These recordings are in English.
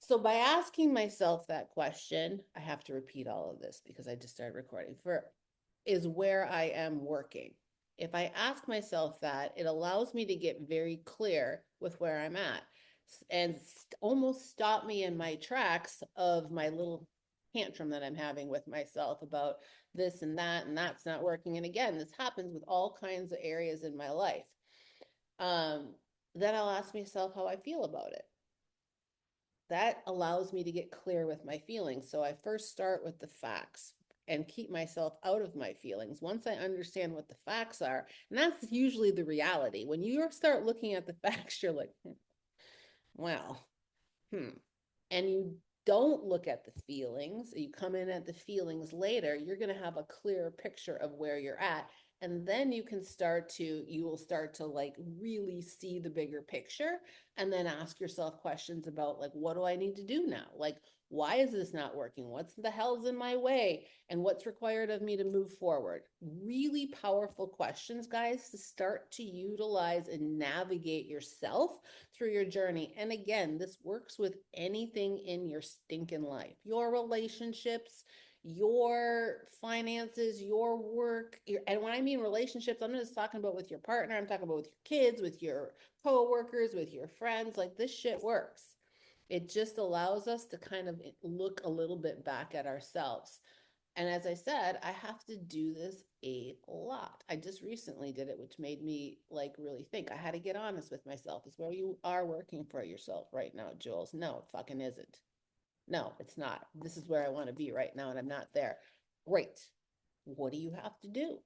So by asking myself that question, I have to repeat all of this because I just started recording for is where I am working. If I ask myself that, it allows me to get very clear with where I'm at and almost stop me in my tracks of my little tantrum that I'm having with myself about this and that's not working. And again, this happens with all kinds of areas in my life. Um, then I'll ask myself how I feel about it. That allows me to get clear with my feelings. So I first start with the facts and keep myself out of my feelings. Once I understand what the facts are, and that's usually the reality. When you start looking at the facts, you're like, well, hmm. And you don't look at the feelings, you come in at the feelings later, you're going to have a clearer picture of where you're at. And then you will start to like really see the bigger picture and then ask yourself questions about like, what do I need to do now? Like, why is this not working? What's the hell's in my way? And what's required of me to move forward? Really powerful questions, guys, to start to utilize and navigate yourself through your journey. And again, this works with anything in your stinking life, your relationships, your finances, your work. And when I mean relationships, I'm not just talking about with your partner, I'm talking about with your kids, with your coworkers, with your friends. Like this shit works. It just allows us to kind of look a little bit back at ourselves. And as I said, I have to do this a lot. I just recently did it, which made me like really think. I had to get honest with myself. Is where you are working for yourself right now, Jules. No, it fucking isn't. No, it's not. This is where I want to be right now, and I'm not there. Great. What do you have to do?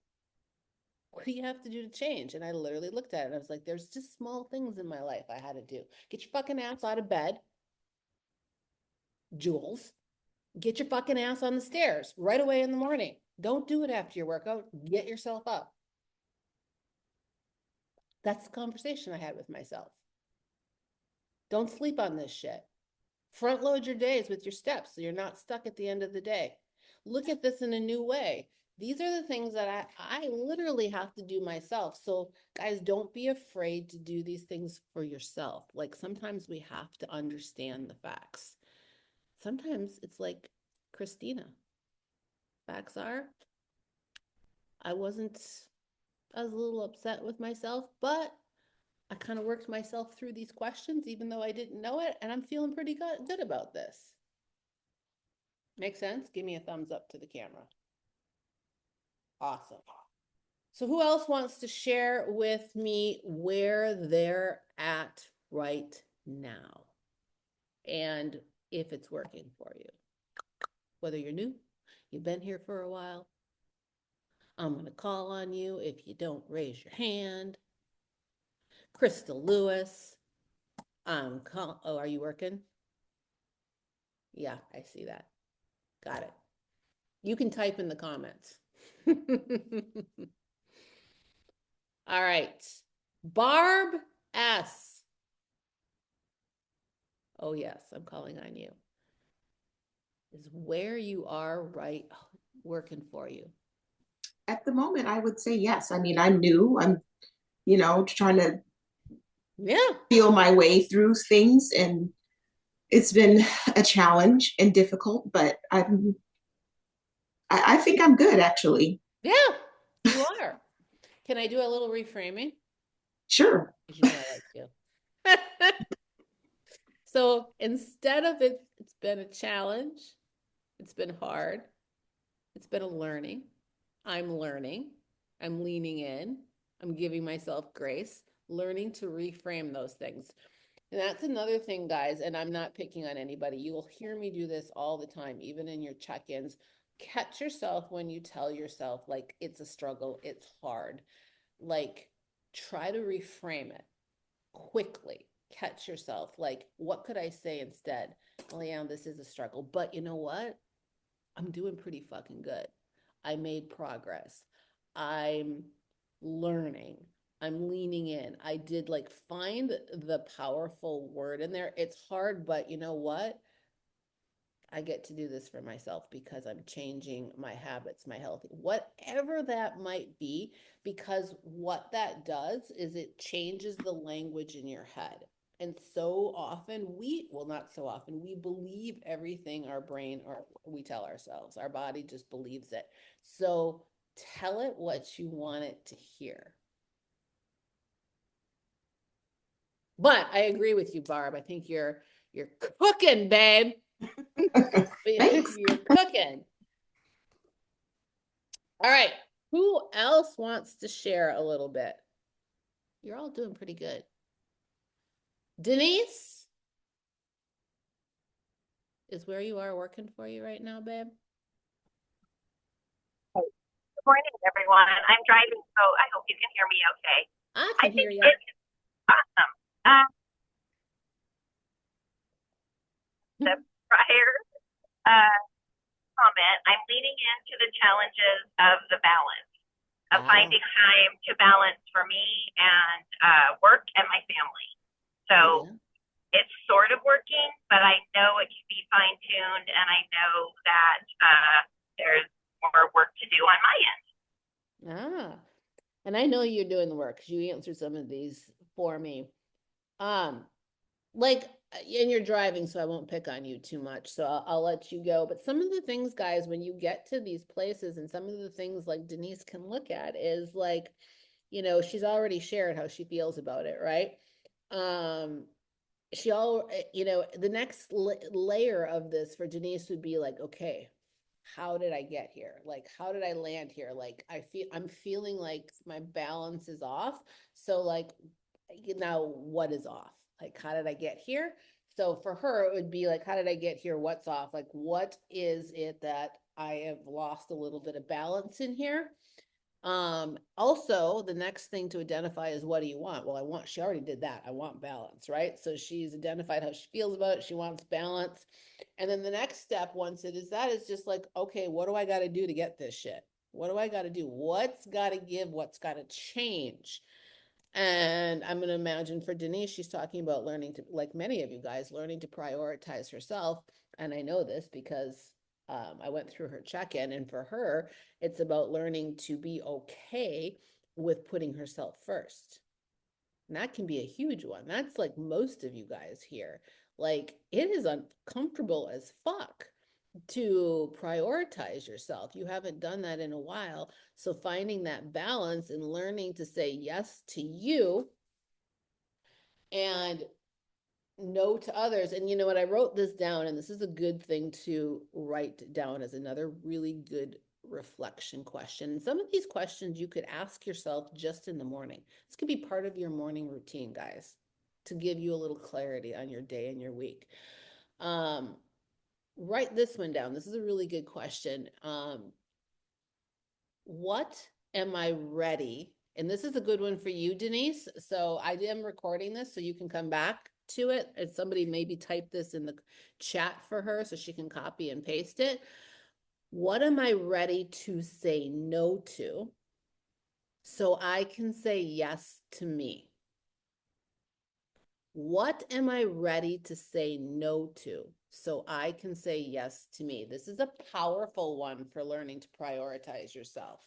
What do you have to do to change? And I literally looked at it and I was like, there's just small things in my life I had to do. Get your fucking ass out of bed, Jules. Get your fucking ass on the stairs right away in the morning. Don't do it after your workout. Get yourself up. That's the conversation I had with myself. Don't sleep on this shit. Front load your days with your steps so you're not stuck at the end of the day. Look at this in a new way. These are the things that I literally have to do myself. So, guys, don't be afraid to do these things for yourself. Like sometimes we have to understand the facts. Sometimes it's like Christina. Facts are, I wasn't, I was a little upset with myself, but I kind of worked myself through these questions, even though I didn't know it, and I'm feeling pretty good about this. Make sense? Give me a thumbs up to the camera. Awesome. So, who else wants to share with me where they're at right now and if it's working for you? Whether you're new, you've been here for a while, I'm going to call on you if you don't raise your hand. Crystal Lewis, oh, are you working? Yeah, I see that. Got it. You can type in the comments. All right. Barb S. Oh, yes, I'm calling on you. Is where you are right working for you? At the moment, I would say yes. I mean, I'm new. I'm, trying to Yeah. feel my way through things, and it's been a challenge and difficult, but I think I'm good actually. Yeah, you are. Can I do a little reframing? Sure. Because you know I like to. So instead of it's been a challenge, it's been hard, it's been a learning. I'm learning. I'm leaning in. I'm giving myself grace, learning to reframe those things. And that's another thing, guys. And I'm not picking on anybody. You will hear me do this all the time, even in your check ins. Catch yourself when you tell yourself, like, it's a struggle, it's hard. Like, try to reframe it quickly. Catch yourself. Like, what could I say instead? Well, yeah, this is a struggle. But you know what? I'm doing pretty fucking good. I made progress. I'm learning. I'm leaning in. I did like find the powerful word in there. It's hard, but you know what? I get to do this for myself because I'm changing my habits, my health, whatever that might be, because what that does is it changes the language in your head. And so often well, not so often, we believe everything our brain or we tell ourselves. Our body just believes it. So tell it what you want it to hear. But I agree with you, Barb. I think you're cooking, babe. Thanks. You're cooking. All right. Who else wants to share a little bit? You're all doing pretty good. Denise, is where you are working for you right now, babe? Good morning, everyone. I'm driving, so I hope you can hear me okay. I I can think hear you. it's awesome. The prior uh, comment, I'm leading into the challenges of the balance, of Ah, finding time to balance for me and work and my family. So yeah. it's sort of working, but I know it can be fine tuned, and I know that there's more work to do on my end. Ah. And I know you're doing the work because you answered some of these for me. Um, like, and you're driving, so I won't pick on you too much. So I'll let you go. But some of the things, guys, when you get to these places, and some of the things like Denise can look at is like, she's already shared how she feels about it, right? Um, the next layer of this for Denise would be like, okay, how did I get here? Like, how did I land here? Like, I'm feeling like my balance is off. So, like, now what is off? Like, how did I get here? So for her, it would be like, how did I get here? What's off? Like, what is it that I have lost a little bit of balance in here? Also, the next thing to identify is what do you want? Well, she already did that. I want balance, right? So she's identified how she feels about it. She wants balance. And then the next step, once it is that, is just like, okay, what do I got to do to get this shit? What do I got to do? What's got to give? What's got to change? And I'm going to imagine for Denise, she's talking about learning to, like many of you guys, learning to prioritize herself. And I know this because I went through her check in. And for her, it's about learning to be okay with putting herself first. And that can be a huge one. That's like most of you guys here. Like it is uncomfortable as fuck to prioritize yourself. You haven't done that in a while. So finding that balance and learning to say yes to you and no to others. And you know what? I wrote this down, and this is a good thing to write down as another really good reflection question. And some of these questions you could ask yourself just in the morning. This could be part of your morning routine, guys, to give you a little clarity on your day and your week. Um, Write this one down. This is a really good question. What am I ready? And this is a good one for you, Denise. So I am recording this so you can come back to it. And somebody maybe type this in the chat for her so she can copy and paste it. What am I ready to say no to so I can say yes to me? What am I ready to say no to so I can say yes to me? This is a powerful one for learning to prioritize yourself.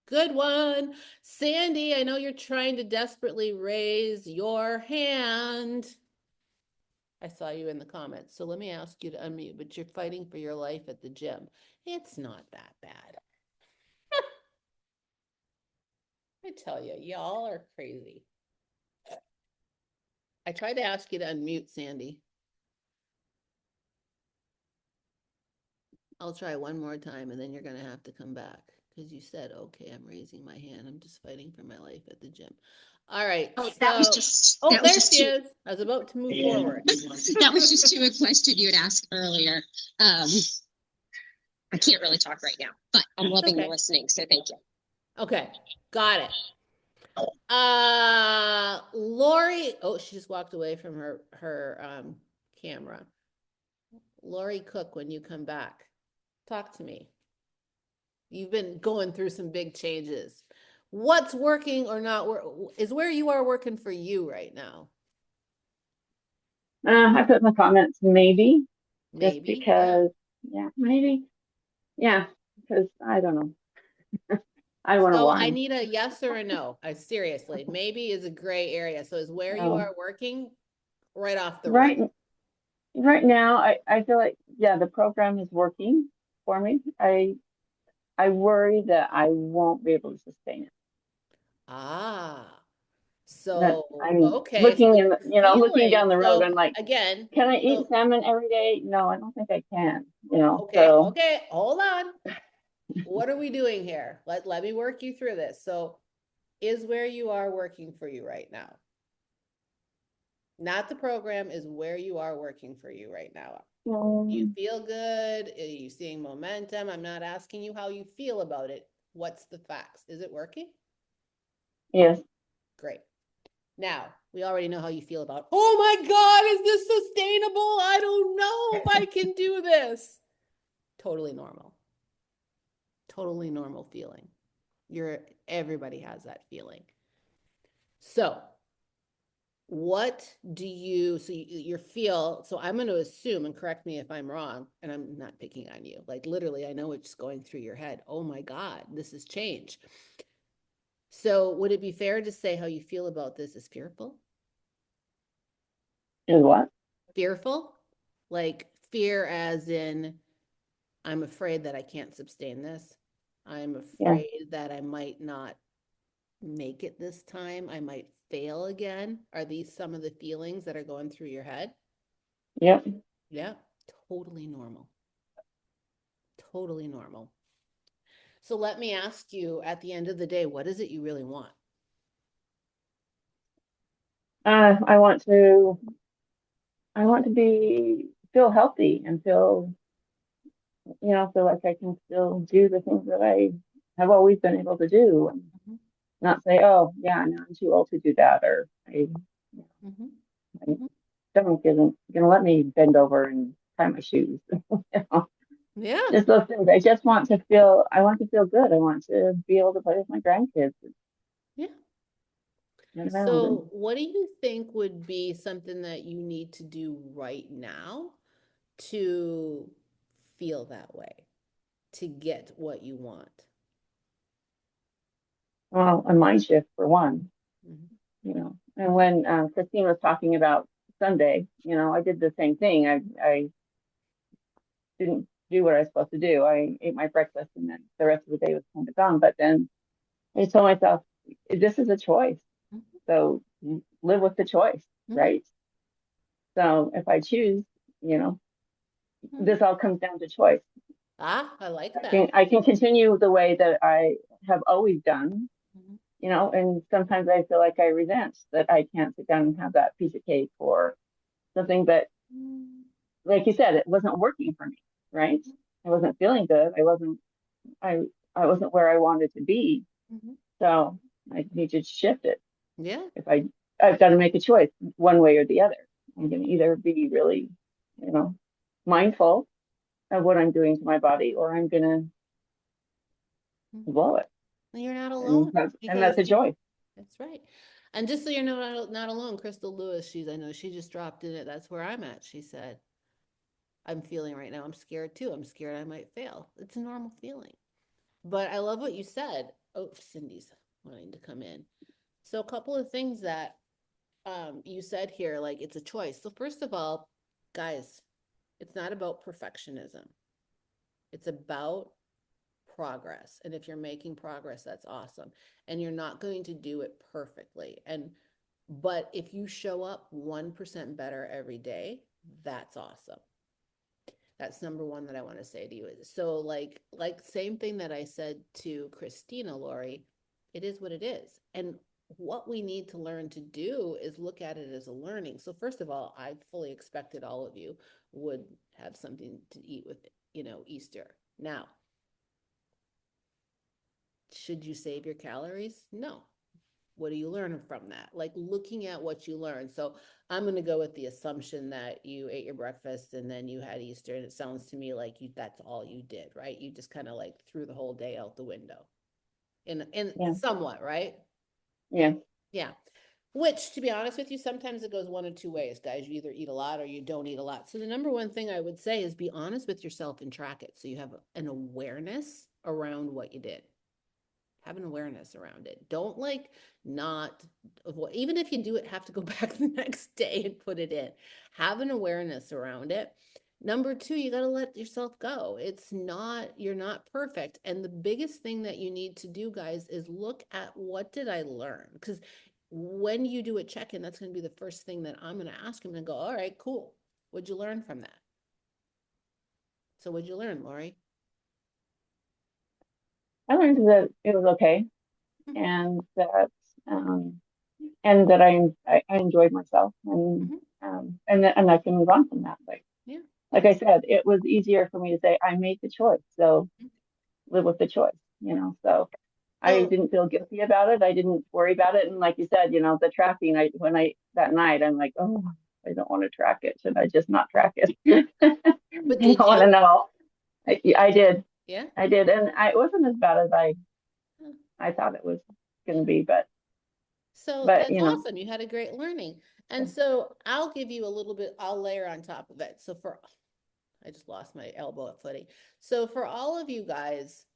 Good one. Sandy, I know you're trying to desperately raise your hand. I saw you in the comments. So let me ask you to unmute, but you're fighting for your life at the gym. It's not that bad. I tell you, y'all are crazy. I tried to ask you to unmute, Sandy. I'll try one more time and then you're going to have to come back because you said, okay, I'm raising my hand. I'm just fighting for my life at the gym. All right. Oh, So, oh, that was there just she to is. I was about to move forward. that was just to a question you had asked earlier. I can't really talk right now, but I'm loving the Okay. listening, so thank you. Okay. Got it. Lori, oh, she just walked away from her camera. Lori Cook, when you come back, talk to me. You've been going through some big changes. What's working or not is where you are working for you right now. I put in the comments maybe, just Maybe, yeah. because, yeah, maybe, yeah, because I don't know. I want to So I whine. need a yes or a no. I seriously, maybe is a gray area. So is where you Oh. are working right off the rip? Right now, I feel like, yeah, the program is working for me. I worry that I won't be able to sustain it. Ah, That so I'm okay, so looking in, you're looking feeling down the road. so I'm like, again. can I eat So salmon every day? No, I don't think I can, okay, so okay, hold on. What are we doing here? Let me work you through this. So is where you are working for you right now? Not the program, is where you are working for you right now. You um, feel good? Are you seeing momentum? I'm not asking you how you feel about it. What's the facts? Is it working? yes. Great. Now, we already know how you feel about, oh my God, is this sustainable? I don't know if I can do this. Totally normal. Totally normal feeling. Everybody has that feeling. So, what do you, so you feel, so I'm going to assume, and correct me if I'm wrong, and I'm not picking on you, like literally, I know it's going through your head. Oh my God, this is change. So would it be fair to say how you feel about this is fearful? Is what? Fearful? Like fear as in, I'm afraid that I can't sustain this. I'm Yeah. afraid that I might not make it this time. I might fail again. Are these some of the feelings that are going through your head? Yep. Yeah, totally normal. Totally normal. So let me ask you at the end of the day, what is it you really want? I want to feel healthy and feel like I can still do the things that I have always been able to do, and Mhm, not say, oh, yeah, no, I'm too old to do that, or mhm, my mhm. stomach isn't gonna let me bend over and tie my shoes. Yeah. Just those things. I want to feel good. I want to be able to play with my grandkids and Yeah. run around and So what do you think would be something that you need to do right now to feel that way, to get what you want? well, a mind shift for one, Mhm, And when Christine was talking about Sunday, I did the same thing. I didn't do what I was supposed to do. I ate my breakfast and then the rest of the day was kind of gone. But then I told myself, this is a choice. mhm, So live with the choice, mhm, right? So if I choose, you know, mhm. this all comes down to choice. Ah, I like I that. can I can continue the way that I have always done, Mhm, and sometimes I feel like I resent that I can't sit down and have that piece of cake or something. But mhm, like you said, it wasn't working for me, right? I wasn't feeling good. I I wasn't where I wanted to be. mhm. So I need to shift it. Yeah. If I've got to make a choice one way or the other. I'm going to either be really, you know, mindful of what I'm doing to my body, or I'm going to Mhm. blow it. And you're not And alone that's because a joy. that's right. And just so you're not alone, Crystal Lewis, I know she just dropped in it. That's where I'm at. She said, I'm feeling right now. I'm scared too. I'm scared I might fail. It's a normal feeling. But I love what you said. Oh, Cindy's wanting to come in. So a couple of things that you said here, like it's a choice. So first of all, guys, it's not about perfectionism. It's about progress. And if you're making progress, that's awesome. And you're not going to do it perfectly. But if you show up 1% better every day, that's awesome. That's number one that I want to say to you. So like same thing that I said to Christina, Lori, it is what it is. And what we need to learn to do is look at it as a learning. So first of all, I fully expected all of you would have something to eat with, Easter. Now, should you save your calories? No. What do you learn from that? Like looking at what you learn. So I'm going to go with the assumption that you ate your breakfast and then you had Easter, and it sounds to me like that's all you did, right? You just kind of like threw the whole day out the window in Yeah. somewhat, right? Yeah. Yeah. Which, to be honest with you, sometimes it goes one of two ways, guys. You either eat a lot or you don't eat a lot. So the number one thing I would say is be honest with yourself and track it. So you have an awareness around what you did. Have an awareness around it. Don't like not avoid, even if you do it, have to go back the next day and put it in. Have an awareness around it. Number two, you got to let yourself go. It's not, you're not perfect. And the biggest thing that you need to do, guys, is look at what did I learn? Because when you do a check-in, that's going to be the first thing that I'm going to ask him and go, all right, cool. What'd you learn from that? So what'd you learn, Lori? I learned that it was okay, Mhm. and that I enjoyed myself, and Mhm. and I can move on from that. Yeah. Like I said, it was easier for me to say I made the choice, so live with the choice, So I So didn't feel guilty about it. I didn't worry about it, and like you said, the tracking. That night, I'm like, oh, I don't want to track it. Should I just not track it? but I did want to you? know. I did, Yeah. and it wasn't as bad as Huh. I thought it was going to Yeah. be, So but that's awesome. You had a great learning. And so I'll give you a little bit, I'll layer on top of it. So for, I just lost my elbow at footing. So for all of you guys,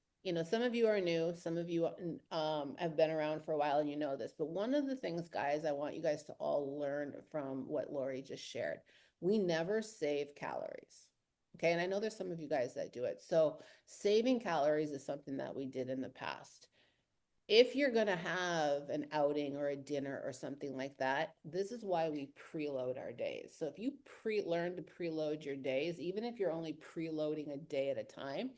some of you are new, some of you have been around for a while and you know this, but one of the things, guys, I want you guys to all learn from what Lori just shared. We never save calories. Okay. And I know there's some of you guys that do it. So saving calories is something that we did in the past. If you're going to have an outing or a dinner or something like that, this is why we preload our days. So if you learn to preload your days, even if you're only preloading a day at a time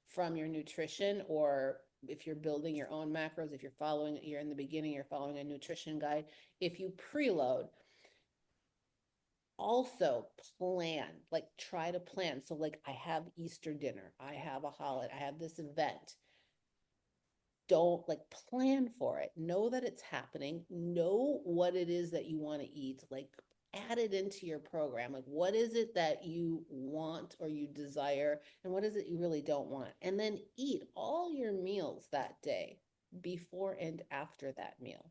from your nutrition, or if you're building your own macros, if you're in the beginning, you're following a nutrition guide, if you preload, also plan, like try to plan. So like I have Easter dinner, I have a holiday, I have this event. Don't like plan for it. Know that it's happening. Know what it is that you want to eat. Like add it into your program. Like what is it that you want or you desire, and what is it you really don't want? And then eat all your meals that day, before and after that meal.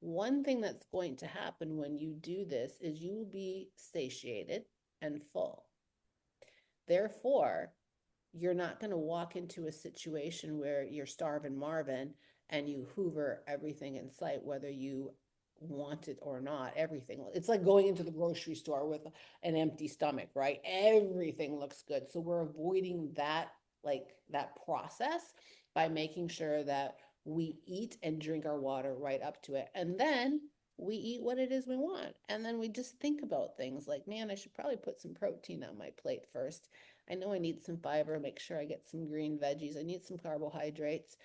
One thing that's going to happen when you do this is you will be satiated and full. Therefore, you're not going to walk into a situation where you're starving Marvin and you hoover everything in sight, whether you want it or not. Everything. It's like going into the grocery store with an empty stomach, right? Everything looks good. So we're avoiding that, like that process, by making sure that we eat and drink our water right up to it. And then we eat what it is we want. And then we just think about things like, man, I should probably put some protein on my plate first. I know I need some fiber, make sure I get some green veggies. I need some carbohydrates.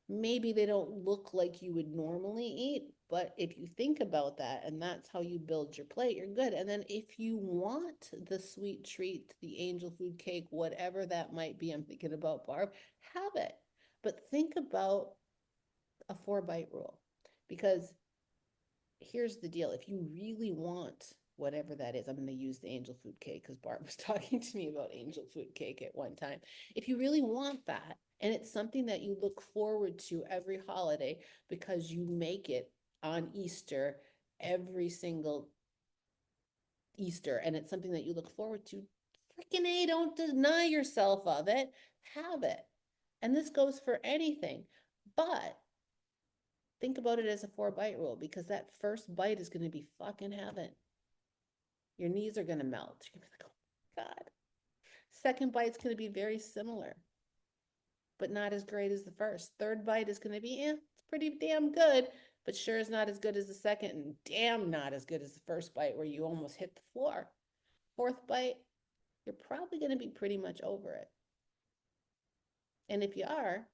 Maybe they don't look like you would normally eat, but if you think about that and that's how you build your plate, you're good. And then if you want the sweet treat, the angel food cake, whatever that might be, I'm thinking about Barb, have it. But think about a 4-bite rule, because here's the deal. If you really want whatever that is, I'm going to use the angel food cake because Barb was talking to me about angel food cake at one time. If you really want that, and it's something that you look forward to every holiday because you make it on Easter every single Easter, and it's something that you look forward to, freaking A, don't deny yourself of it, have it. And this goes for anything. But think about it as a 4-bite rule, because that first bite is going to be fucking heaven. Your knees are going to melt. You're going to be like, oh my God. Second bite's going to be very similar, but not as great as the first. Third bite is going to be, it's pretty damn good, but sure is not as good as the second, and damn not as good as the first bite where you almost hit the floor. Fourth bite, you're probably going to be pretty much over it. And if you are,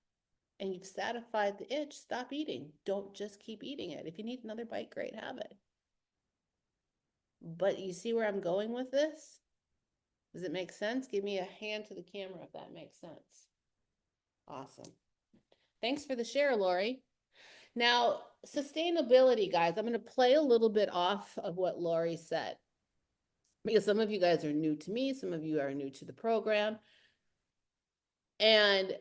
and you've satisfied the itch, stop eating. Don't just keep eating it. If you need another bite, great, have it. But you see where I'm going with this? Does it make sense? Give me a hand to the camera if that makes sense. Awesome. Thanks for the share, Lori. Now, sustainability, guys, I'm going to play a little bit off of what Lori said, because some of you guys are new to me, some of you are new to the program. And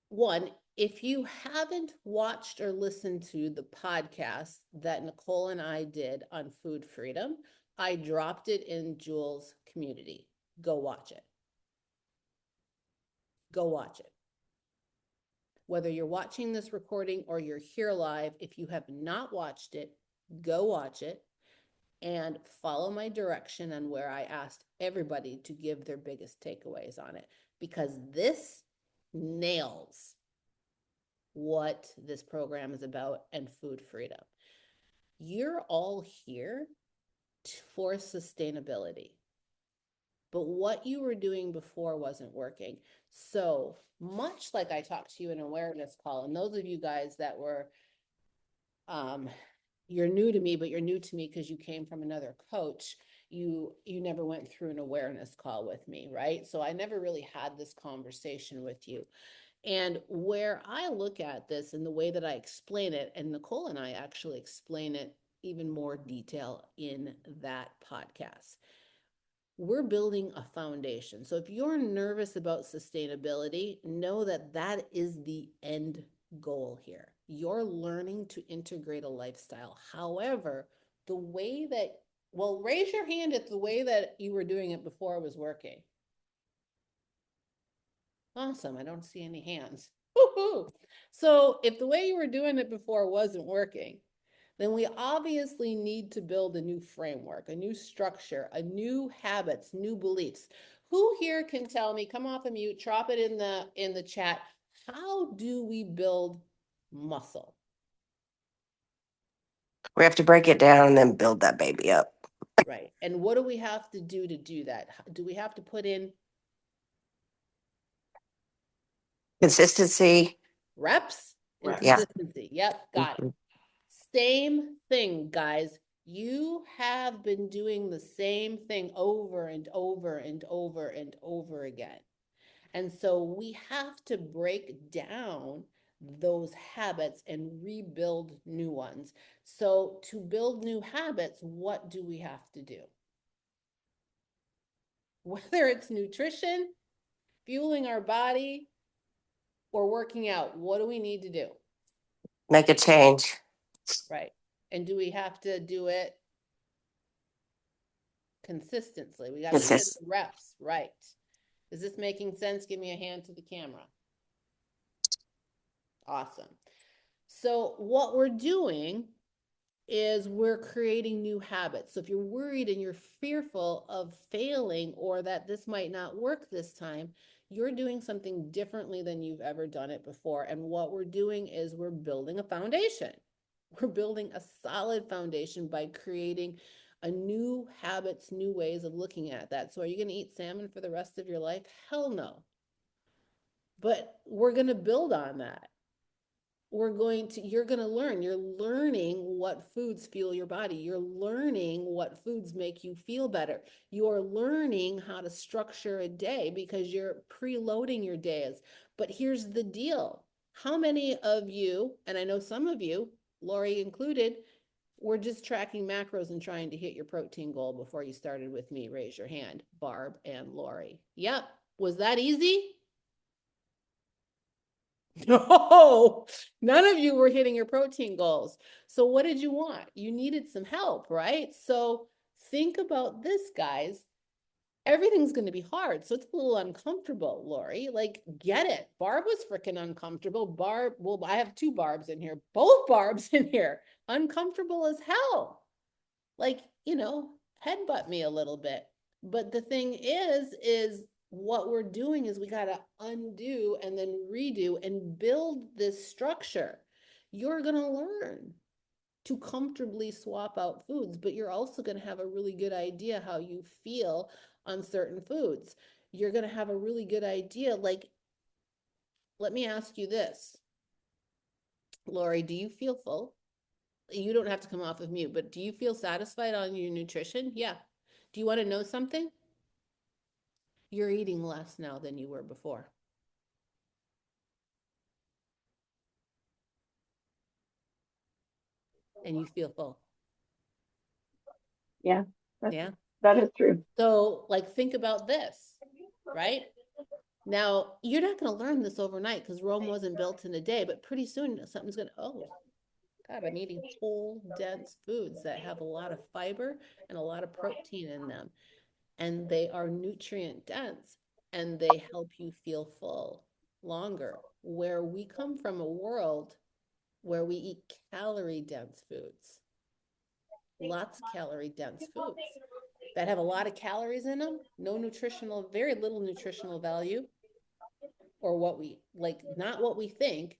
one, if you haven't watched or listened to the podcast that Nicole and I did on food freedom, I dropped it in Jules' community. Go watch it. Go watch it. Whether you're watching this recording or you're here live, if you have not watched it, go watch it and follow my direction on where I asked everybody to give their biggest takeaways on it, because this nails what this program is about and food freedom. You're all here for sustainability, but what you were doing before wasn't working. So much like I talked to you in an awareness call, and those of you guys that were, you're new to me, but you're new to me because you came from another coach. You never went through an awareness call with me, right? So I never really had this conversation with you. And where I look at this and the way that I explain it, and Nicole and I actually explain it even more detail in that podcast. We're building a foundation. So if you're nervous about sustainability, know that that is the end goal here. You're learning to integrate a lifestyle. However, the way that, well, raise your hand if the way that you were doing it before was working. Awesome. I don't see any hands. Woo-hoo. So if the way you were doing it before wasn't working, then we obviously need to build a new framework, a new structure, a new habits, new beliefs. Who here can tell me, come off of mute, drop it in the chat. How do we build muscle? We have to break it down and then build that baby up. Right. And what do we have to do that? Do we have to put in Consistency. reps and Reps. Yeah. consistency? Yep, got it. Mhm. Same thing, guys. You have been doing the same thing over and over and over and over again. And so we have to break down those habits and rebuild new ones. So to build new habits, what do we have to do? Whether it's nutrition, fueling our body, or working out, what do we need to do? Make a change. Right. And do we have to do it consistently? We got to put in the reps, right? Is this making sense? Give me a hand to the camera. Awesome. So what we're doing is we're creating new habits. So if you're worried and you're fearful of failing or that this might not work this time, you're doing something differently than you've ever done it before. And what we're doing is we're building a foundation. We're building a solid foundation by creating a new habits, new ways of looking at that. So are you going to eat salmon for the rest of your life? Hell no. But we're going to build on that. You're going to learn. You're learning what foods fuel your body. You're learning what foods make you feel better. You're learning how to structure a day because you're preloading your days. But here's the deal. How many of you, and I know some of you, Lori included, were just tracking macros and trying to hit your protein goal before you started with me? Raise your hand, Barb and Lori. Yep. Was that easy? No, none of you were hitting your protein goals. So what did you want? You needed some help, right? So think about this, guys. Everything's going to be hard. So it's a little uncomfortable, Lori. Like, get it. Barb was freaking uncomfortable. Barb, well, I have two Barbs in here, both Barbs in here. Uncomfortable as hell. Like, headbutt me a little bit. But the thing is what we're doing is we got to undo and then redo and build this structure. You're going to learn to comfortably swap out foods, but you're also going to have a really good idea how you feel on certain foods. You're going to have a really good idea. Like, let me ask you this, Lori, do you feel full? You don't have to come off of mute, but do you feel satisfied on your nutrition? Yeah. Do you want to know something? You're eating less now than you were before. And you feel full. Yeah, Yeah. that is true. So, like, think about this, right? Now, you're not going to learn this overnight because Rome wasn't built in a day, but pretty soon something's going to, oh, God, I'm eating whole, dense foods that have a lot of fiber and a lot of protein in them. And they are nutrient dense and they help you feel full. longer, where we come from a world where we eat calorie dense foods, lots of calorie dense foods that have a lot of calories in them, no nutritional, very little nutritional value, or what we like, not what we think,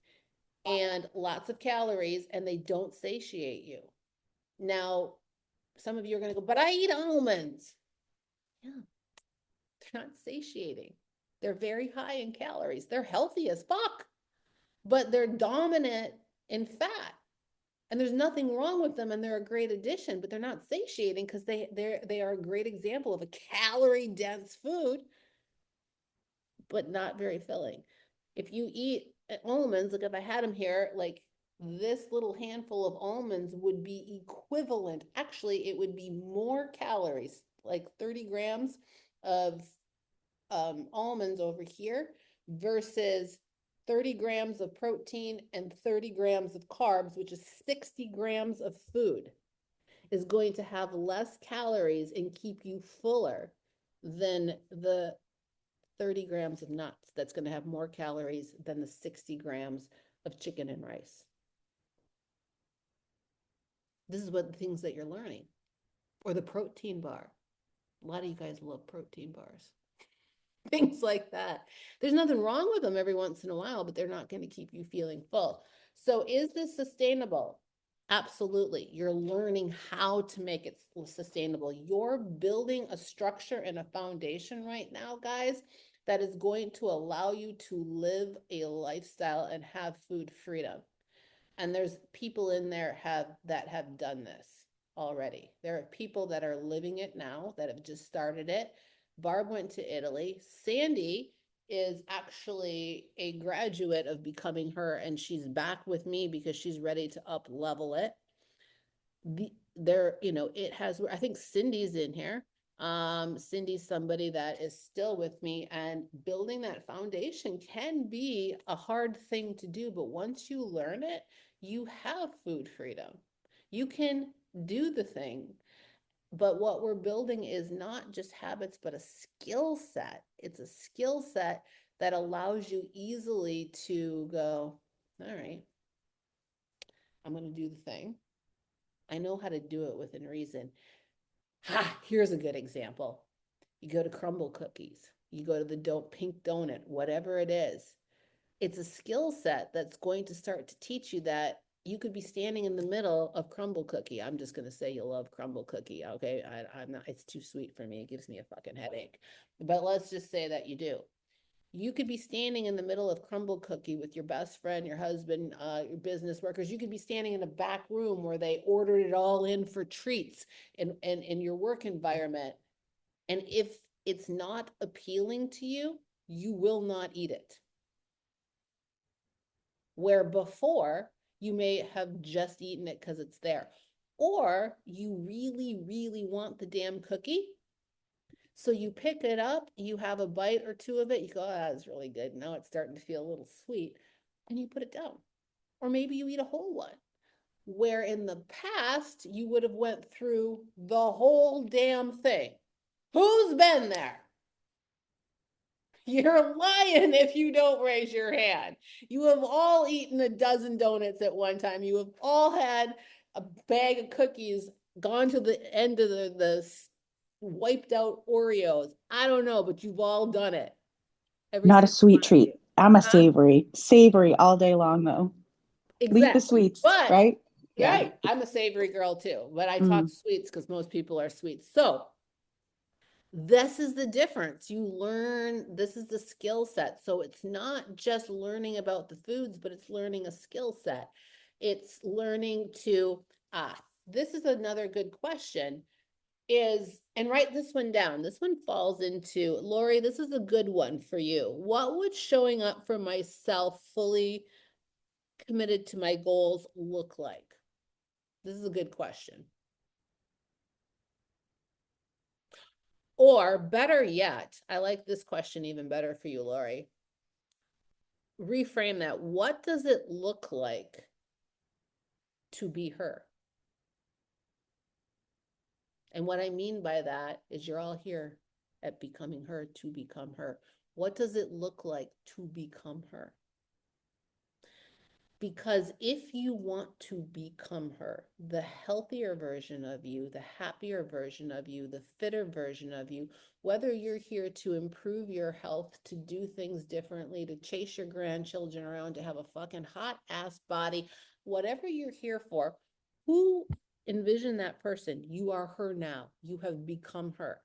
and lots of calories, and they don't satiate you. Now, some of you are going to go, but I eat almonds. Yeah, they're not satiating. They're very high in calories. They're healthy as fuck, but they're dominant in fat. And there's nothing wrong with them, and they're a great addition, but they're not satiating because they are a great example of a calorie dense food, but not very filling. If you eat almonds, like if I had them here, like this little handful of almonds would be equivalent. Actually, it would be more calories, like 30 grams of almonds over here versus 30 grams of protein and 30 grams of carbs, which is 60 grams of food, is going to have less calories and keep you fuller than the 30 grams of nuts. That's going to have more calories than the 60 grams of chicken and rice. This is what the things that you're learning. Or the protein bar. A lot of you guys love protein bars. Things like that. There's nothing wrong with them every once in a while, but they're not going to keep you feeling full. So is this sustainable? Absolutely. You're learning how to make it sustainable. You're building a structure and a foundation right now, guys, that is going to allow you to live a lifestyle and have food freedom. And there's people in there that have done this already. There are people that are living it now that have just started it. Barb went to Italy. Sandy is actually a graduate of Becoming Her, and she's back with me because she's ready to up level it. It has, I think Cindy's in here. Cindy's somebody that is still with me, and building that foundation can be a hard thing to do, but once you learn it, you have food freedom. You can do the thing. But what we're building is not just habits, but a skill set. It's a skill set that allows you easily to go, all right, I'm going to do the thing. I know how to do it within reason. Here's a good example. You go to Crumble Cookies, you go to the Pink Donut, whatever it is. It's a skill set that's going to start to teach you that you could be standing in the middle of Crumble Cookie. I'm just going to say you love Crumble Cookie. Okay. I'm not, it's too sweet for me. It gives me a fucking headache, but let's just say that you do. You could be standing in the middle of Crumble Cookie with your best friend, your husband, your business workers. You could be standing in a back room where they ordered it all in for treats in your work environment. And if it's not appealing to you, you will not eat it. Where before you may have just eaten it because it's there, or you really, really want the damn cookie. So you pick it up, you have a bite or two of it, you go, oh, that's really good. Now it's starting to feel a little sweet, and you put it down. Or maybe you eat a whole one. Where in the past, you would have went through the whole damn thing. Who's been there? You're lying if you don't raise your hand. You have all eaten a dozen donuts at one time. You have all had a bag of cookies, gone to the end of the wiped out Oreos. I don't know, but you've all done it. Not a sweet treat. I'm a Huh? savory all day long though. Leave the sweets, But right? right, I'm a savory girl too, but I talk sweets because most people are sweet. So this is the difference. You learn, this is the skill set. So it's not just learning about the foods, but it's learning a skill set. It's learning to, this is another good question is, and write this one down. This one falls into, Lori, this is a good one for you. What would showing up for myself fully committed to my goals look like? This is a good question. Or better yet, I like this question even better for you, Lori. Reframe that. What does it look like to be her? And what I mean by that is you're all here at Becoming Her to become her. What does it look like to become her? Because if you want to become her, the healthier version of you, the happier version of you, the fitter version of you, whether you're here to improve your health, to do things differently, to chase your grandchildren around, to have a fucking hot ass body, whatever you're here for, who envision that person? You are her now. You have become her.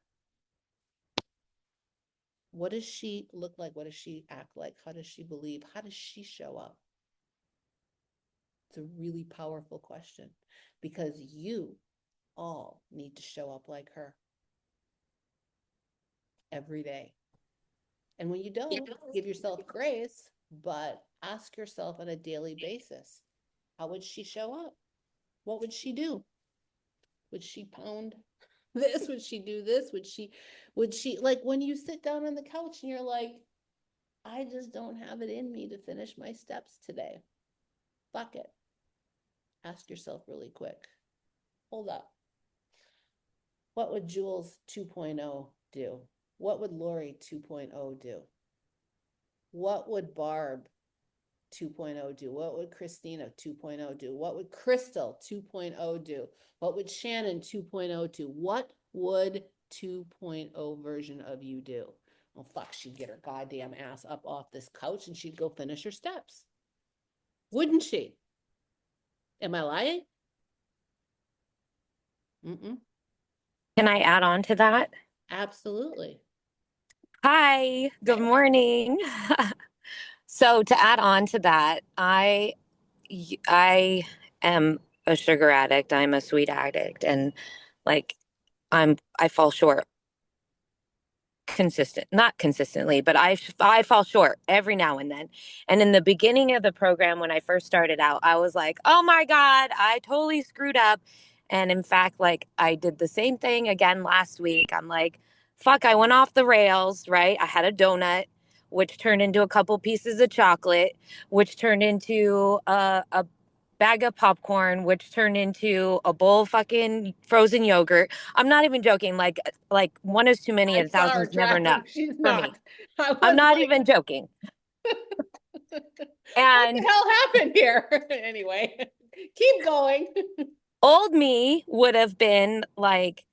What does she look like? What does she act like? How does she believe? How does she show up? It's a really powerful question because you all need to show up like her every day. And when you don't, give yourself grace, but ask yourself on a daily basis, how would she show up? What would she do? Would she pound this? Would she do this? Would she, like when you sit down on the couch and you're like, I just don't have it in me to finish my steps today. Fuck it. Ask yourself really quick. Hold up. What would Jules 2.0 do? What would Lori 2.0 do? What would Barb 2.0 do? What would Christina 2.0 do? What would Crystal 2.0 do? What would Shannon 2.0 do? What would 2.0 version of you do? Well, fuck, she'd get her goddamn ass up off this couch and she'd go finish her steps. Wouldn't she? Am I lying? Mm-mm. Can I add on to that? Absolutely. Hi, good morning. So to add on to that, I am a sugar addict. I'm a sweet addict, and like I fall short not consistently, but I fall short every now and then. And in the beginning of the program, when I first started out, I was like, oh my God, I totally screwed up. And in fact, like I did the same thing again last week. I'm like, fuck, I went off the rails, right? I had a donut, which turned into a couple pieces of chocolate, which turned into a bag of popcorn, which turned into a bowl of fucking frozen yogurt. I'm not even joking. Like one is too many I and saw her thousands never enough tracking. She's for not. me. I I'm was not like, even joking. what the And hell happened here? Anyway, keep going. old me would have been like,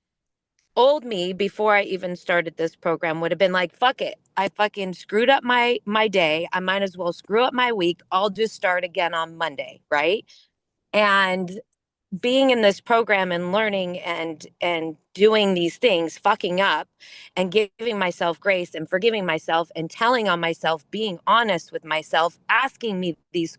old me before I even started this program would have been like, fuck it. I fucking screwed up my day. I might as well screw up my week. I'll just start again on Monday, right? And being in this program and learning and doing these things, fucking up and giving myself grace and forgiving myself and telling on myself, being honest with myself, asking me these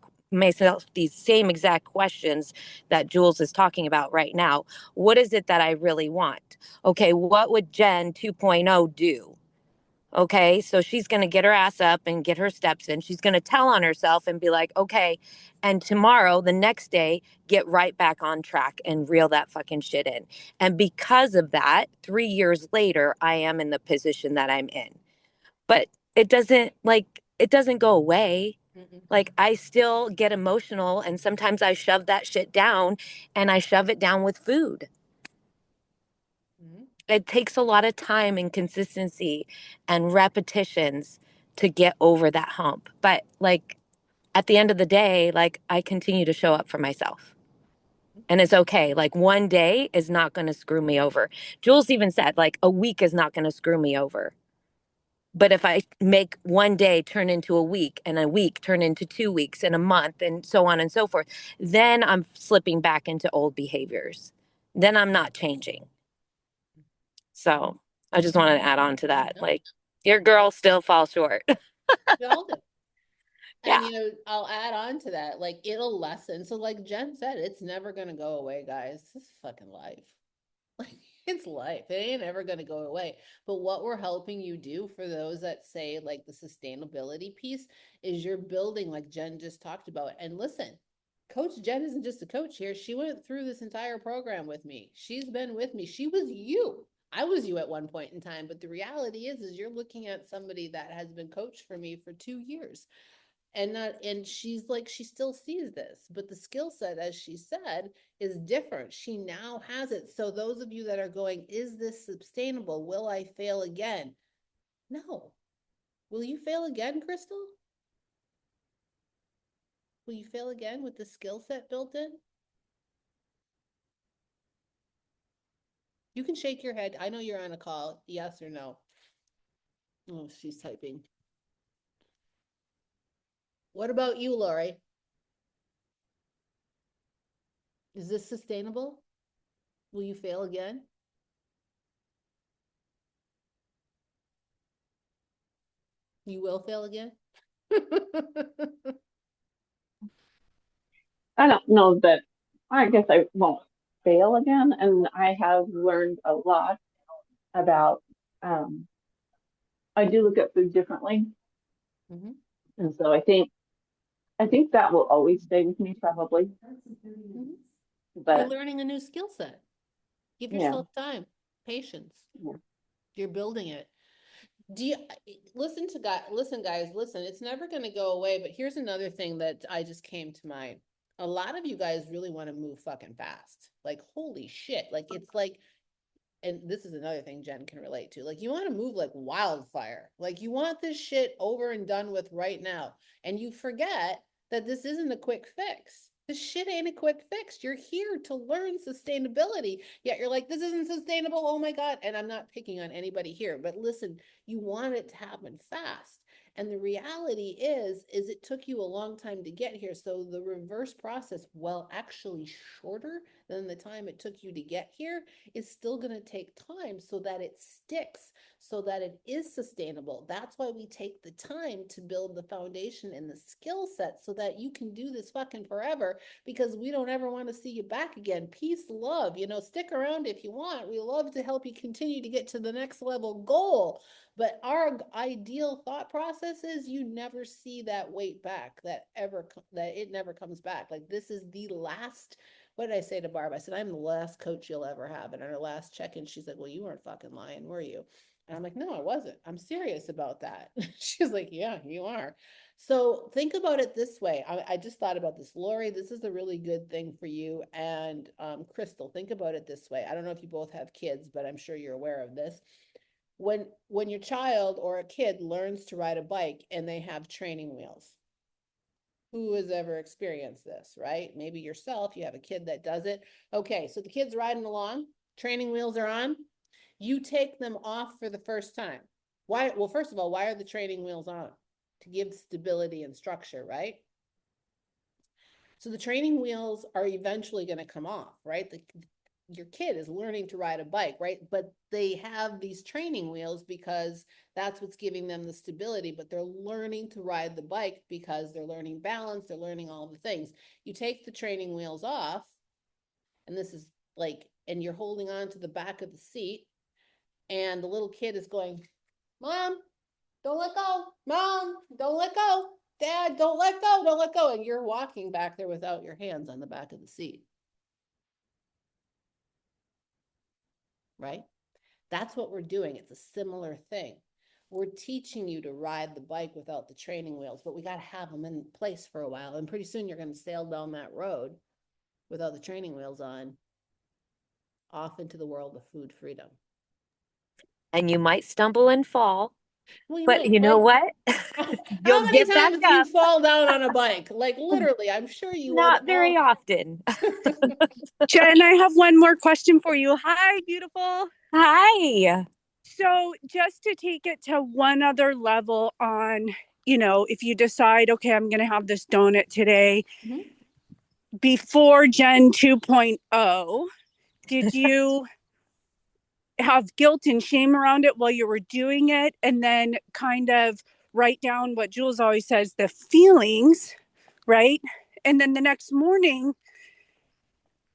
same exact questions that Jules is talking about right now. What is it that I really want? Okay, what would Jen 2.0 do? Okay, so she's going to get her ass up and get her steps in. She's going to tell on herself and be like, okay, and tomorrow, the next day, get right back on track and reel that fucking shit in. And because of that, 3 years later, I am in the position that I'm in. But it doesn't go away. Mm-mm. Like I still get emotional and sometimes I shove that shit down and I shove it down with food. Mhm. It takes a lot of time and consistency and repetitions to get over that hump. But like at the end of the day, like I continue to show up for myself. And it's okay. Like one day is not going to screw me over. Jules even said like a week is not going to screw me over. But if I make one day turn into a week and a week turn into 2 weeks and a month and so on and so forth, then I'm slipping back into old behaviors. Then I'm not changing. So I just wanted to add on to that. No, Like your girl still falls short. we all do. And Yeah. I'll add on to that, like it'll lessen. So like Jen said, it's never gonna go away, guys. This is fucking life. Like it's life. It ain't ever gonna go away. But what we're helping you do for those that say like the sustainability piece is you're building, like Jen just talked about. And listen, Coach Jen isn't just a coach here. She went through this entire program with me. She's been with me. She was you. I was you at one point in time, but the reality is you're looking at somebody that has been coached for me for 2 years. And she's like, she still sees this, but the skill set, as she said, is different. She now has it. So those of you that are going, is this sustainable? Will I fail again? No. Will you fail again, Crystal? Will you fail again with the skill set built in? You can shake your head. I know you're on a call. Yes or no? Oh, she's typing. What about you, Lori? Is this sustainable? Will you fail again? You will fail again? I don't know that, I guess I won't fail again. And I have learned a lot about, I do look at food differently. Mhm. And so I think that will always stay with me probably. Mhm. You're But learning a new skill set. Give yeah, yourself time, patience. yeah. You're building it. Do you listen to guys? Listen, guys, listen. It's never going to go away. But here's another thing that I just came to mind. A lot of you guys really want to move fucking fast. Like, holy shit. Like, it's like, and this is another thing Jen can relate to. Like, you want to move like wildfire. Like, you want this shit over and done with right now. And you forget that this isn't a quick fix. This shit ain't a quick fix. You're here to learn sustainability. Yet you're like, this isn't sustainable. Oh my God. And I'm not picking on anybody here, but listen, you want it to happen fast. And the reality is it took you a long time to get here. So the reverse process, while actually shorter than the time it took you to get here, is still going to take time so that it sticks, so that it is sustainable. That's why we take the time to build the foundation and the skill set so that you can do this fucking forever, because we don't ever want to see you back again. Peace, love, stick around if you want. We love to help you continue to get to the next level goal. But our ideal thought process is you never see that weight back, that it never comes back. Like, this is the last. What did I say to Barb? I said, I'm the last coach you'll ever have. And on her last check-in, she's like, well, you weren't fucking lying, were you? And I'm like, no, I wasn't. I'm serious about that. She's like, yeah, you are. So think about it this way. I just thought about this. Lori, this is a really good thing for you. And Crystal, think about it this way. I don't know if you both have kids, but I'm sure you're aware of this. When your child or a kid learns to ride a bike and they have training wheels, who has ever experienced this, right? Maybe yourself, you have a kid that does it. Okay, so the kid's riding along, training wheels are on. You take them off for the first time. Why? Well, first of all, why are the training wheels on? To give stability and structure, right? So the training wheels are eventually going to come off, right? Your kid is learning to ride a bike, right? But they have these training wheels because that's what's giving them the stability, but they're learning to ride the bike because they're learning balance, they're learning all the things. You take the training wheels off, and this is like, and you're holding on to the back of the seat, and the little kid is going, Mom, don't let go. Mom, don't let go. Dad, don't let go. Don't let go. And you're walking back there without your hands on the back of the seat. Right? That's what we're doing. It's a similar thing. We're teaching you to ride the bike without the training wheels, but we got to have them in place for a while. And pretty soon you're going to sail down that road without the training wheels on, off into the world of food freedom. And you might stumble and fall, Well, you but might. you know Like, what? how You'll many get back times do you up. fall down on a bike? Like, literally, I'm sure you would Not very often. Jen, I have one more question for you. Hi, beautiful. Hi. So, just to take it to one other level on, if you decide, okay, I'm going to have this donut today, Mhm. before Gen 2.0, did you have guilt and shame around it while you were doing it? And then kind of write down what Jules always says, the feelings, right? And then the next morning,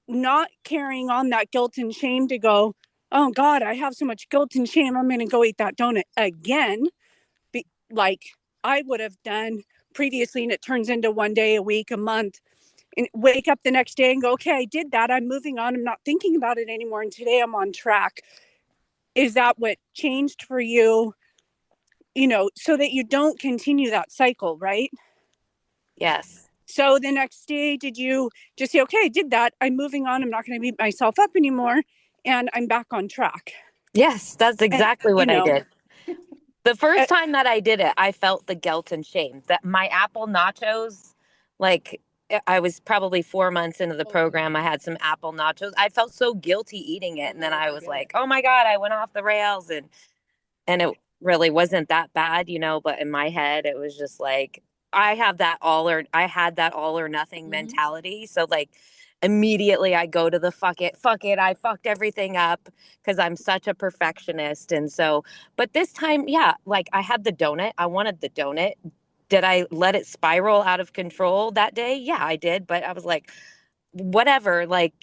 not carrying on that guilt and shame to go, oh God, I have so much guilt and shame. I'm going to go eat that donut again. Like I would have done previously. And it turns into one day, a week, a month, and wake up the next day and go, okay, I did that. I'm moving on. I'm not thinking about it anymore. And today I'm on track. Is that what changed for you? So that you don't continue that cycle, right? Yes. So the next day, did you just say, okay, I did that. I'm moving on. I'm not going to beat myself up anymore. And I'm back on track. Yes, that's And, exactly what I did. The first time that I did it, I felt the guilt and shame that my apple nachos, like I was probably 4 months into the program. I had some apple nachos. I felt so guilty eating it. And then I was like, oh my God, I went off the rails. And it really wasn't that bad, but in my head, it was just like, I had that all or nothing mentality. So like immediately I go to the fuck it. I fucked everything up because I'm such a perfectionist. And so, but this time, yeah, like I had the donut. I wanted the donut. Did I let it spiral out of control that day? Yeah, I did. But I was like, whatever, like,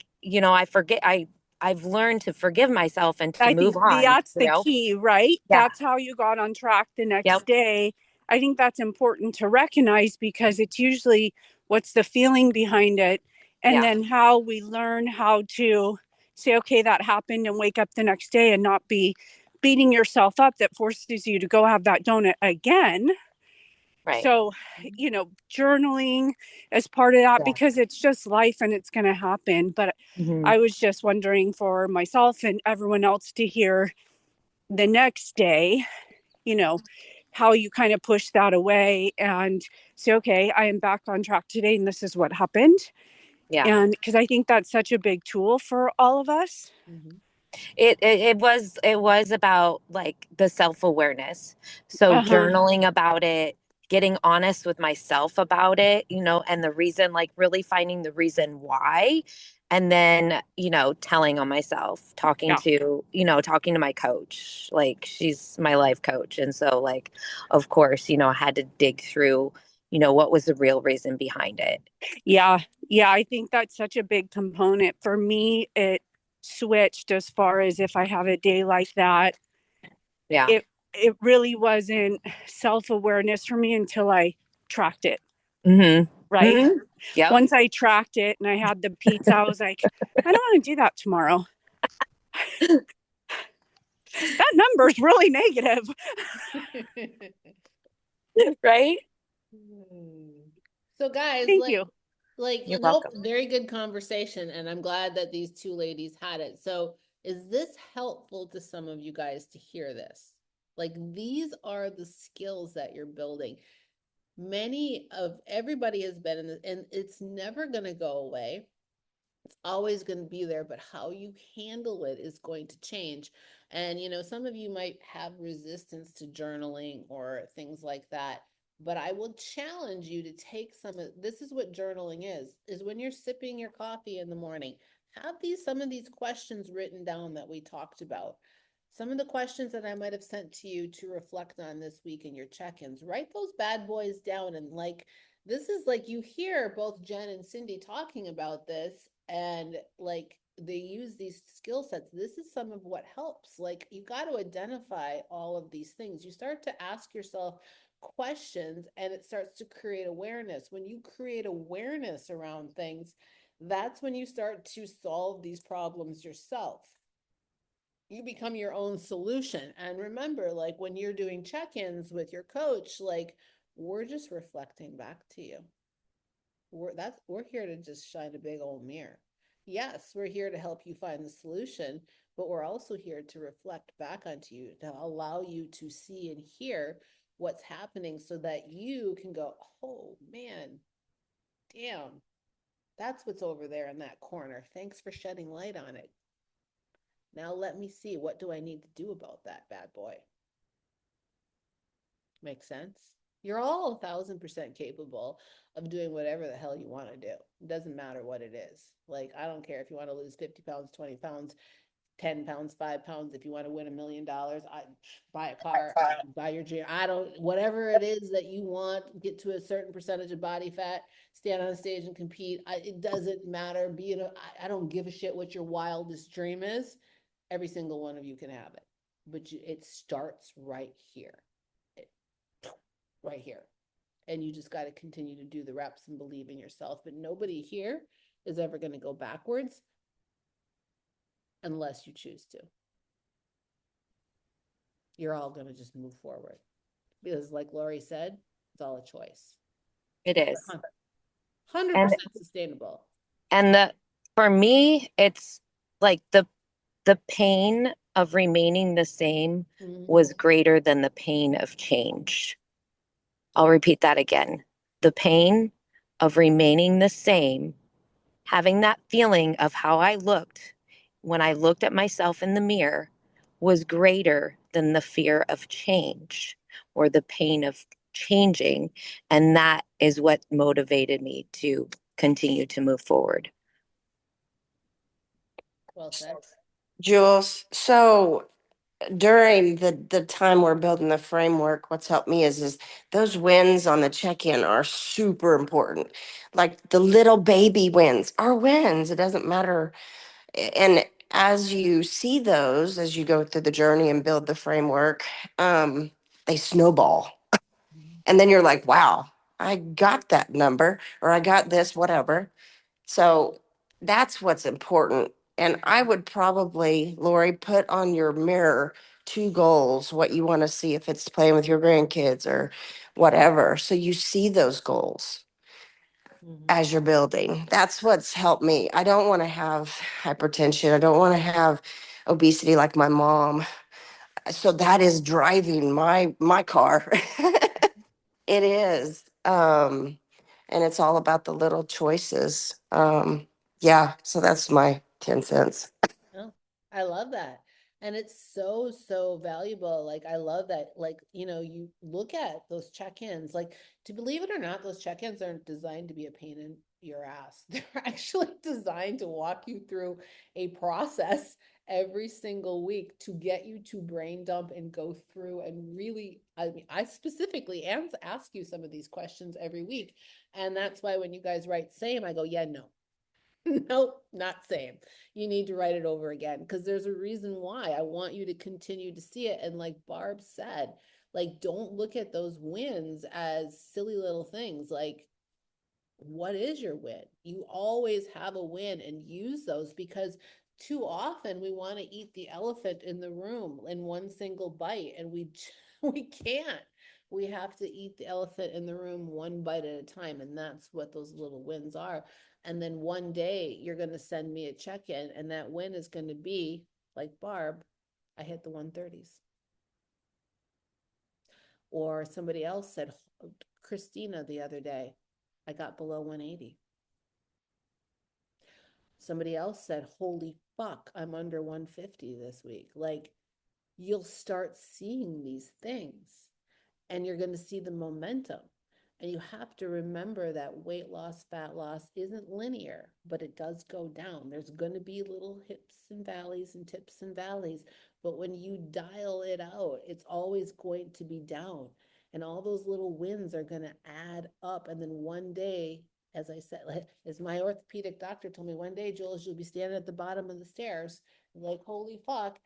I've learned to forgive myself and to I move think on, that's the key, right? Yeah. That's how you got on track the Yep. next day. I think that's important to recognize because it's usually what's the feeling behind it. And Yeah. then how we learn how to say, okay, that happened, and wake up the next day and not be beating yourself up that forces you to go have that donut again. Right. So, journaling as part of that Yeah. because it's just life and it's going to happen. But I was just wondering for myself and everyone else to hear the next day, how you kind of push that away and say, okay, I am back on track today and this is what happened. Yeah. And because I think that's such a big tool for all of us. It was about like the self-awareness. So journaling about it, getting honest with myself about it, and the reason, like really finding the reason why. And then, telling on myself, Yeah. talking to my coach, like she's my life coach. And so like, of course, I had to dig through, what was the real reason behind it. Yeah. Yeah. I think that's such a big component. For me, it switched as far as if I have a day like that. Yeah. It really wasn't self-awareness for me until I tracked it. Right. Yep. Once I tracked it and I had the pizza, I was like, I don't want to do that tomorrow. That number's really negative. Right. So guys, Thank you. You're nope, welcome. very good conversation, and I'm glad that these two ladies had it. So is this helpful to some of you guys to hear this? Like these are the skills that you're building. Everybody has been in this, and it's never going to go away. It's always going to be there, but how you handle it is going to change. And, some of you might have resistance to journaling or things like that. But I will challenge you to take this is what journaling is when you're sipping your coffee in the morning, have some of these questions written down that we talked about. Some of the questions that I might have sent to you to reflect on this week in your check-ins, write those bad boys down. And this is like you hear both Jen and Cindy talking about this, and like they use these skill sets. This is some of what helps. Like you got to identify all of these things. You start to ask yourself questions and it starts to create awareness. When you create awareness around things, that's when you start to solve these problems yourself. You become your own solution. And remember, like when you're doing check-ins with your coach, like we're just reflecting back to you. We're here to just shine a big old mirror. Yes, we're here to help you find the solution, but we're also here to reflect back onto you, to allow you to see and hear what's happening so that you can go, oh man, damn, that's what's over there in that corner. Thanks for shedding light on it. Now let me see, what do I need to do about that bad boy? Make sense? You're all 1,000% capable of doing whatever the hell you want to do. It doesn't matter what it is. Like, I don't care if you want to lose 50 pounds, 20 pounds, 10 pounds, 5 pounds. If you want to win $1 million, I buy a car, buy your gym. Whatever it is that you want, get to a certain percentage of body fat, stand on a stage and compete. It doesn't matter. I don't give a shit what your wildest dream is. Every single one of you can have it. But it starts right here. Right here. And you just got to continue to do the reps and believe in yourself. But nobody here is ever going to go backwards unless you choose to. You're all going to just move forward. Because like Lori said, it's all a choice. It is. 100% sustainable. And for me, it's like the pain of remaining the same Mhm. was greater than the pain of change. I'll repeat that again. The pain of remaining the same, having that feeling of how I looked when I looked at myself in the mirror, was greater than the fear of change or the pain of changing. And that is what motivated me to continue to move forward. Well said. Jules, so during the time we're building the framework, what's helped me is those wins on the check-in are super important. Like the little baby wins are wins. It doesn't matter. And as you see those, as you go through the journey and build the framework, they snowball. And then you're like, wow, I got that number, or I got this, whatever. So that's what's important. And I would probably, Lori, put on your mirror 2 goals, what you want to see, if it's playing with your grandkids or whatever. So you see those goals Mhm. as you're building. That's what's helped me. I don't want to have hypertension. I don't want to have obesity like my mom. So that is driving my car. It is. And it's all about the little choices. Yeah, so that's my 10 cents. Oh, I love that. And it's so, so valuable. Like, I love that. Like, you look at those check-ins, like, to believe it or not, those check-ins aren't designed to be a pain in your ass. They're actually designed to walk you through a process every single week to get you to brain dump and go through and really, I mean, I specifically ask you some of these questions every week. And that's why when you guys write same, I go, yeah, no. Nope, not same. You need to write it over again because there's a reason why. I want you to continue to see it. And like Barb said, like, don't look at those wins as silly little things. Like, what is your win? You always have a win and use those because too often we want to eat the elephant in the room in one single bite and we can't. We have to eat the elephant in the room one bite at a time, and that's what those little wins are. And then one day you're going to send me a check-in and that win is going to be like Barb, I hit the 130s. Or somebody else said, Christina the other day, I got below 180. Somebody else said, holy fuck, I'm under 150 this week. Like, you'll start seeing these things and you're going to see the momentum. And you have to remember that weight loss, fat loss isn't linear, but it does go down. There's going to be little hips and valleys and tips and valleys. But when you dial it out, it's always going to be down. And all those little wins are going to add up. And then one day, as I said, like, as my orthopedic doctor told me, one day, Jules, you'll be standing at the bottom of the stairs, like, holy fuck.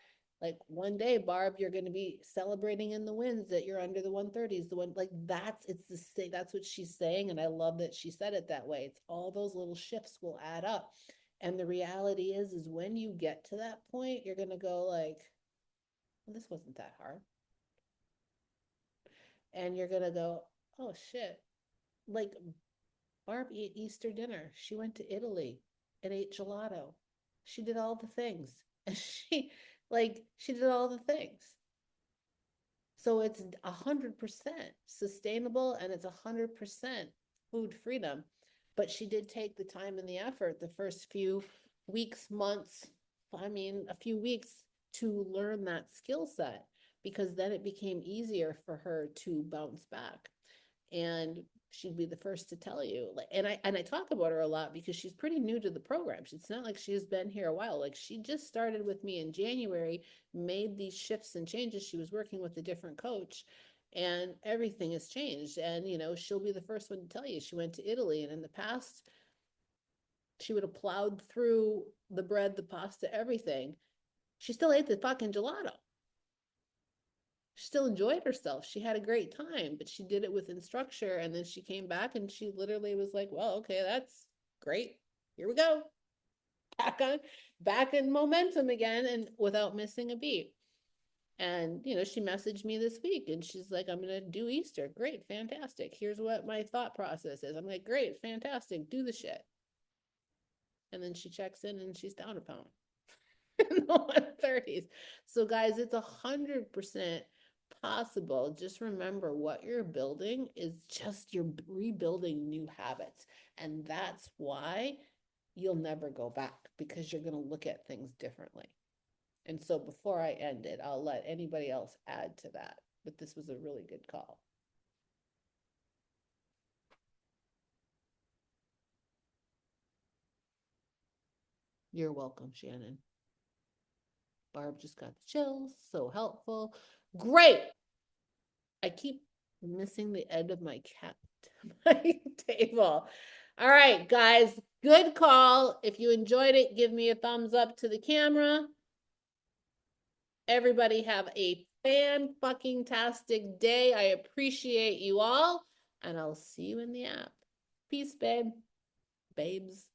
Like one day, Barb, you're going to be celebrating in the wins that you're under the 130s. The one, like, that's what she's saying. And I love that she said it that way. It's all those little shifts will add up. And the reality is when you get to that point, you're going to go like, well, this wasn't that hard. And you're going to go, oh shit. Like Barb ate Easter dinner. She went to Italy and ate gelato. She did all the things. And she did all the things. So it's 100% sustainable and it's 100% food freedom. But she did take the time and the effort the first few weeks, months, I mean, a few weeks to learn that skill set because then it became easier for her to bounce back. And she'd be the first to tell you. Like, and I talk about her a lot because she's pretty new to the program. It's not like she's been here a while. Like, she just started with me in January, made these shifts and changes. She was working with a different coach and everything has changed. And she'll be the first one to tell you she went to Italy, and in the past she would have plowed through the bread, the pasta, everything. She still ate the fucking gelato. She still enjoyed herself. She had a great time, but she did it with structure. And then she came back and she literally was like, well, okay, that's great. Here we go. Back in momentum again and without missing a beat. And, she messaged me this week and she's like, I'm going to do Easter. Great. Fantastic. Here's what my thought process is. I'm like, great. Fantastic. Do the shit. And then she checks in and she's down a pound. in the 130s. So guys, it's 100% possible. Just remember what you're building is just you're rebuilding new habits. And that's why you'll never go back, because you're going to look at things differently. And so before I end it, I'll let anybody else add to that. But this was a really good call. You're welcome, Shannon. Barb just got the chills. So helpful. Great. I keep missing the end of my my table. All right, guys. Good call. If you enjoyed it, give me a thumbs up to the camera. Everybody have a fan-fucking-tastic day. I appreciate you all, and I'll see you in the app. Peace, babe. Babes.